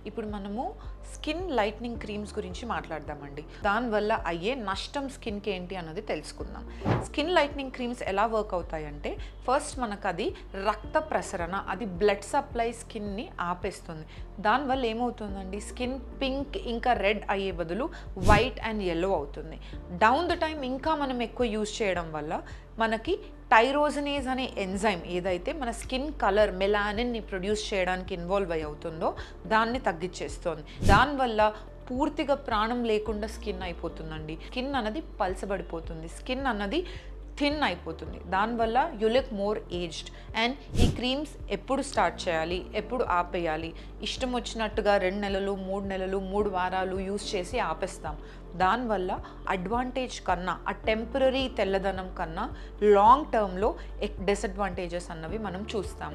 ఇప్పుడు మనము skin lightning creams గురించి మాట్లాడదామండి. దానివల్ల అయ్యే నష్టం స్కిన్కి ఏంటి అన్నది తెలుసుకుందాం. స్కిన్ లైట్నింగ్ క్రీమ్స్ ఎలా వర్క్ అవుతాయంటే, ఫస్ట్ మనకు అది రక్త ప్రసరణ, అది బ్లడ్ సప్లై స్కిన్ని ఆపేస్తుంది. దానివల్ల ఏమవుతుందండి, స్కిన్ పింక్ ఇంకా రెడ్ అయ్యే బదులు వైట్ అండ్ యెల్లో అవుతుంది. డౌన్ ద టైం ఇంకా మనం ఎక్కువ యూజ్ చేయడం వల్ల మనకి టైరోజనేజ్ అనే ఎంజైమ్ ఏదైతే మన స్కిన్ కలర్ మెలానిన్ని ప్రొడ్యూస్ చేయడానికి ఇన్వాల్వ్ అవుతుందో దాన్ని తగ్గించేస్తుంది. దానివల్ల పూర్తిగా ప్రాణం లేకుండా స్కిన్ అయిపోతుందండి. స్కిన్ అన్నది పల్చబడిపోతుంది, స్కిన్ అన్నది థిన్ అయిపోతుంది. దానివల్ల you look more aged. And ఈ క్రీమ్స్ ఎప్పుడు స్టార్ట్ చేయాలి, ఎప్పుడు ఆపేయాలి, ఇష్టం వచ్చినట్టుగా 2 నెలలు 3 నెలలు 3 వారాలు యూస్ చేసి ఆపేస్తాం. దానివల్ల అడ్వాంటేజ్ కన్నా, ఆ టెంపరరీ తెల్లదనం కన్నా లాంగ్ టర్మ్లో డిసడ్వాంటేజెస్ అన్నవి మనం చూస్తాం.